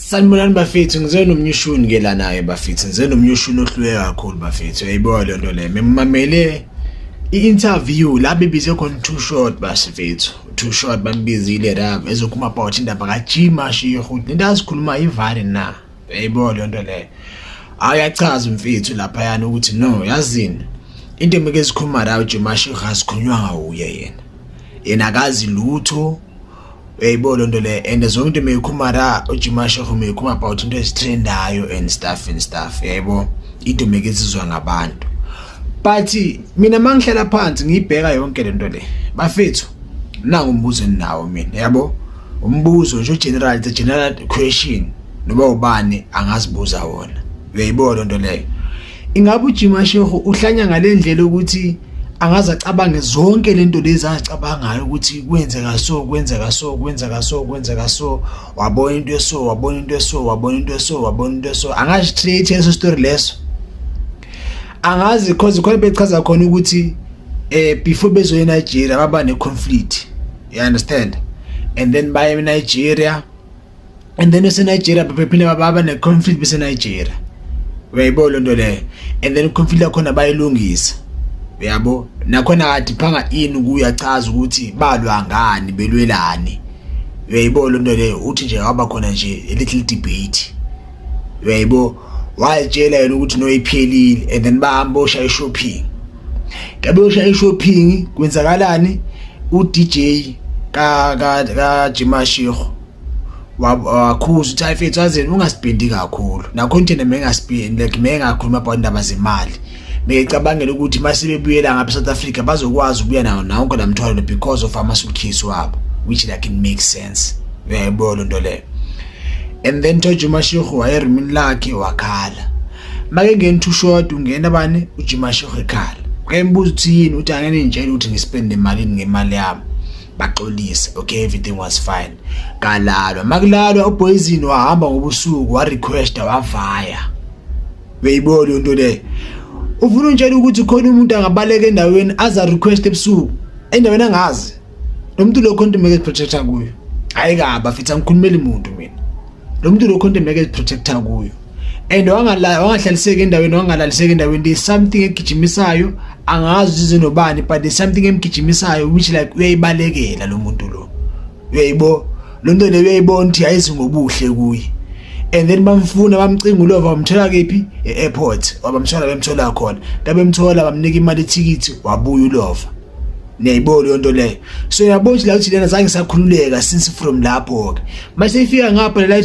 Sanibonani bafethu, ngize nomnyushuni ke la naye bafethu, ngize nomnyushuni ohluke kakhulu bafethu. Uyayibona le nto le. Memamele i-interview la bebize khona Too Short bafethu. Too Short bambizile la ezokhuluma about indaba kaG Mashego. Lento asikhuluma ivale na. Uyayibona le nto le. Ayachaza mfethu lapha yana ukuthi no, yazini. Into emeke sikhuluma la uG Mashego asikhulunywa ngawuye yena. Yena akazi lutho. Uyayibona into le, and zonke meyikhuluma la uG Mashego meyikhuluma about into ezitrendayo and stuff yebo, into meke sizwa ngabantu. But mina mangihlala phansi ngibheka yonke lento le bafethu, nangu umbuzo eninawo mina yabo, umbuzo nje general, the general question noba ubani angazibuza wona. Uyayibona into le, ingabe uG Mashego uhlanya ngalendlela ukuthi angaza cabange zonke lento lezi acabangayo ukuthi kwenzeka so, wabona into eso, angazi straight eso story leso, angazi cause khona bechaza khona ukuthi before bezo eNigeria baba ne conflict, you understand, and then baye eNigeria, and then eNigeria bephinde baba ne conflict bese Nigeria. Uyayibona into le, and then conflict yakhona bayilungisa. Yabo nakhona athi phanga ini kuyachaza ukuthi balwa ngani belwelani. Uyayibona into le, uthi nje waba khona nje a little debate. Uyayibo wayitshela yena ukuthi no iphelile, and then bahamba osha shopping. Ngabe osha shopping kwenzakalani, u DJ ka G Mashego wakhuza uthi ayifethu azeni ungaspendi kakhulu nakho nje mengaspendi, like mengakhuluma about indaba zemali. Becabangela ukuthi masebebuyela ngapha South Africa bazokwazi ukubuya nawo nonke lamthwalo because of ama-suitcase wabo, which like it makes sense. Uyayibona into le, and then uG Mashego wayerimini lakhe wakhala. Make ngene Too Short ungena bani uG Mashego ekhala, kayembuza uthi yini, uthi angene nje ukuthi ngispend imalini ngemali yami. Baxolisa, okay, everything was fine. Kalalwa makulalwa uBoyzini wahamba ngobusuku wa requesta wavaya. Uyayibona into le, ufuna unjela ukuthi khona umuntu angabaleka endaweni aza request ebusuku endaweni angazi lo muntu lo content make protector kuyo. Hayi kaba futhi angikhulumeli umuntu mina, lo muntu lo content make protector kuyo, and wangahlaliseki endaweni, wangalaliseki endaweni, there's something egijimisayo, angazi izinobani, but there's something emgijimisayo which like uyayibalekela lo muntu lo. Uyayibo lo nto le uyayibona ukuthi ayizingobuhle kuye, and then bamfuna bamcinga ulova bamthola kephi e-airport, bemthola khona, bemthola bamnika imali ethikithi wabuya ulova. Niyayibona into leyo, so yabona la uthi lena zange sakhululeka since from lapho ke mase ifika ngapha la